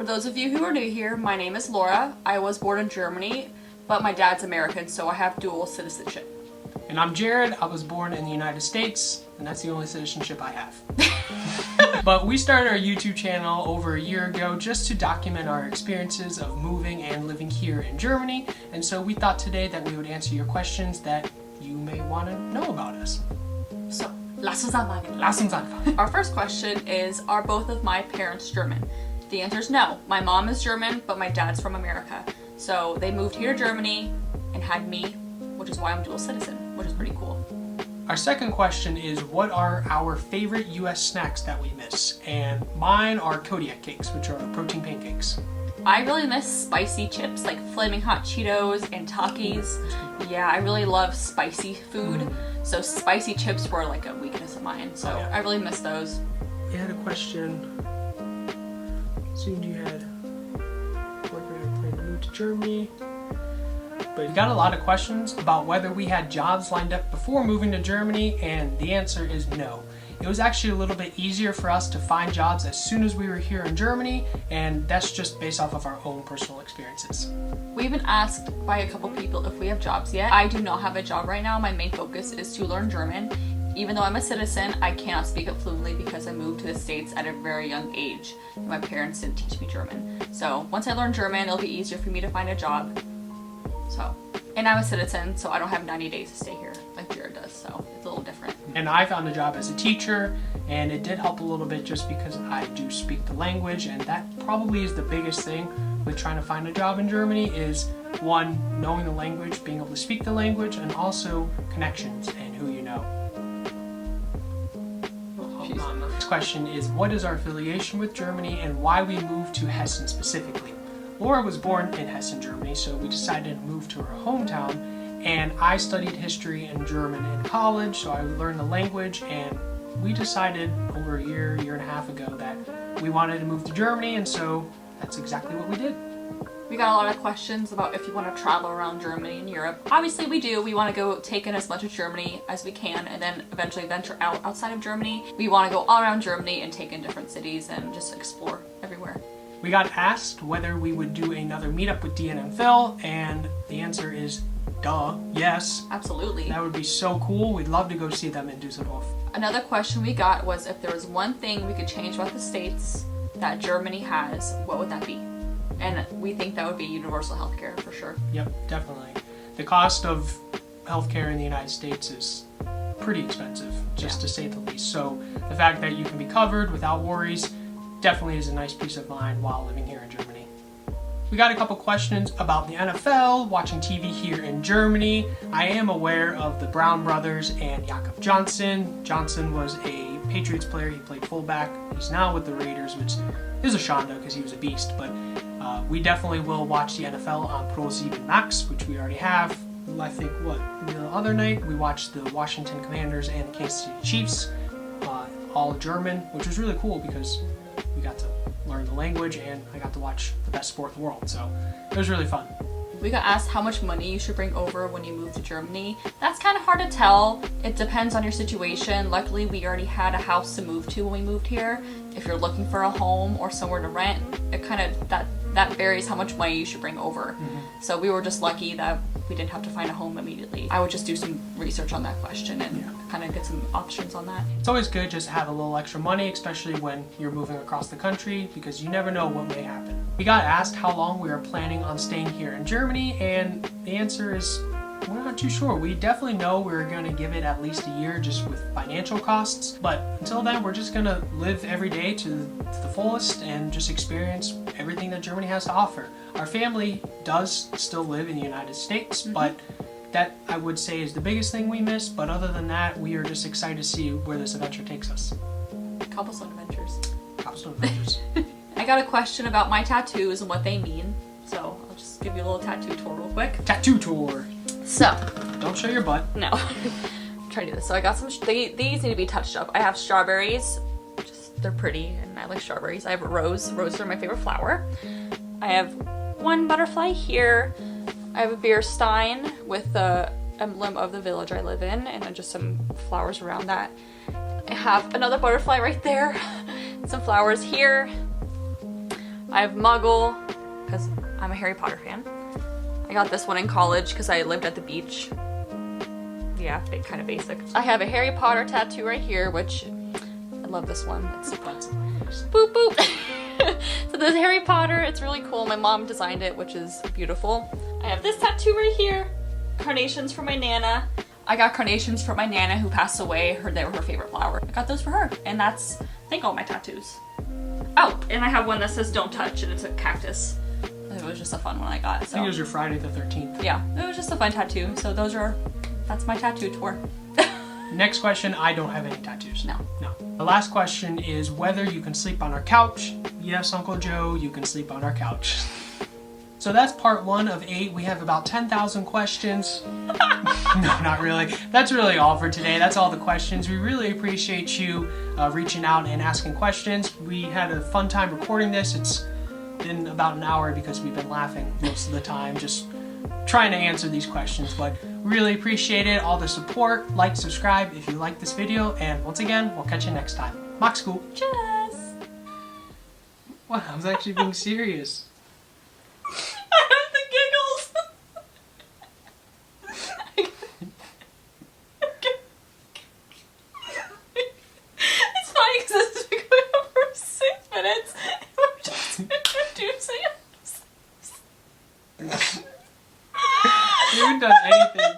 those of you who are new here, my name is Laura. I was born in Germany, but my dad's American, so I have dual citizenship. And I'm Jared. I was born in the United States, and that's the only citizenship I have. But we started our YouTube channel over a year ago just to document our experiences of moving and living here in Germany. And so we thought today that we would answer your questions that you may want to know about us. So, lass uns anfangen. Lass uns anfangen. Our first question is, are both of my parents German? The answer is no. My mom is German, but my dad's from America. So they moved here to Germany and had me, which is why I'm dual citizen, which is pretty cool. Our second question is, what are our favorite US snacks that we miss? And mine are Kodiak cakes, which are protein pancakes. I really miss spicy chips like Flaming Hot Cheetos and Takis. Yeah, I really love spicy food. So spicy chips were like a weakness of mine. So Oh, yeah. I really miss those. You had a question. Assumed you had what we had planned to move to Germany. But we got a lot of questions about whether we had jobs lined up before moving to Germany, and the answer is no. It was actually a little bit easier for us to find jobs as soon as we were here in Germany, and that's just based off of our own personal experiences. We've been asked by a couple people if we have jobs yet. I do not have a job right now. My main focus is to learn German. Even though I'm a citizen, I cannot speak it fluently because I moved to the States at a very young age. My parents didn't teach me German. So once I learn German, it'll be easier for me to find a job. And I'm a citizen, so I don't have 90 days to stay here like Jared does, so it's a little different. And I found a job as a teacher, and it did help a little bit just because I do speak the language, and that probably is the biggest thing with trying to find a job in Germany is, one, knowing the language, being able to speak the language, and also connections and who you know. Next question is, what is our affiliation with Germany and why we moved to Hessen specifically? Laura was born in Hessen, Germany, so we decided to move to her hometown, and I studied history and German in college, so I learned the language, and we decided over a year and a half ago that we wanted to move to Germany, and so that's exactly what we did. We got a lot of questions about if you want to travel around Germany and Europe. Obviously we do. We want to go take in as much of Germany as we can and then eventually venture outside of Germany. We want to go all around Germany and take in different cities and just explore everywhere. We got asked whether we would do another meetup with dnmphil, and the answer is duh, yes. Absolutely. That would be so cool. We'd love to go see them in Dusseldorf. Another question we got was if there was one thing we could change about the States that Germany has, what would that be? And we think that would be universal healthcare for sure. Yep, definitely. The cost of healthcare in the United States is pretty expensive, just to say the least. So the fact that you can be covered without worries definitely is a nice peace of mind while living here in Germany. We got a couple questions about the NFL, watching TV here in Germany. I am aware of the Brown brothers and Jakob Johnson. Johnson was a Patriots player. He played fullback. He's now with the Raiders, which is a shame because he was a beast. But we definitely will watch the NFL on Pro7 Max, which we already have. I think, the other night we watched the Washington Commanders and the Kansas City Chiefs, all German, which was really cool because we got to learn the language and I got to watch the best sport in the world, so it was really fun. We got asked how much money you should bring over when you move to Germany. That's kind of hard to tell. It depends on your situation. Luckily, we already had a house to move to when we moved here. If you're looking for a home or somewhere to rent, it kind of, that varies how much money you should bring over. So we were just lucky that we didn't have to find a home immediately. I would just do some research on that question and kind of get some options on that. It's always good just to have a little extra money, especially when you're moving across the country, because you never know what may happen. We got asked how long we are planning on staying here in Germany, and the answer is we're not too sure. We definitely know we're going to give it at least a year just with financial costs, but until then we're just going to live every day to the fullest and just experience everything that Germany has to offer. Our family does still live in the United States, but that I would say is the biggest thing we miss, but other than that, we are just excited to see where this adventure takes us. Cobblestone adventures. Cobblestone adventures. I got a question about my tattoos and what they mean, so I'll just give you a little tattoo tour real quick. Tattoo tour. So. Don't show your butt. No. Try to do this. So I got some, these need to be touched up. I have strawberries, they're pretty and I like strawberries. I have a rose. Roses are my favorite flower. I have one butterfly here. I have a beer stein with the emblem of the village I live in and then just some flowers around that. I have another butterfly right there. Some flowers here. I have Muggle, because I'm a Harry Potter fan. I got this one in college because I lived at the beach. Yeah, kind of basic. I have a Harry Potter tattoo right here, which I love this one. It's boop boop. So there's Harry Potter. It's really cool. My mom designed it, which is beautiful. I have this tattoo right here. Carnations for my Nana. I got carnations for my Nana who passed away. They were her favorite flower. I got those for her, and that's, I think, all my tattoos. Oh, and I have one that says "Don't touch," and it's a cactus. It was just a fun one I got. So. I think it was your Friday the 13th. Yeah, it was just a fun tattoo. So that's my tattoo tour. Next question, I don't have any tattoos. No. No. The last question is whether you can sleep on our couch. Yes, Uncle Joe, you can sleep on our couch. So that's part 1 of 8. We have about 10,000 questions. No, not really. That's really all for today. That's all the questions. We really appreciate you reaching out and asking questions. We had a fun time recording this. It's been about an hour because we've been laughing most of the time, just trying to answer these questions, but really appreciate it, all the support. Like, subscribe if you like this video, and once again, we'll catch you next time. Mach school. Cheers! What? I was actually being serious. I have the giggles. It's funny because this has been going on for 6 minutes. We're just introducing ourselves. You haven't done anything.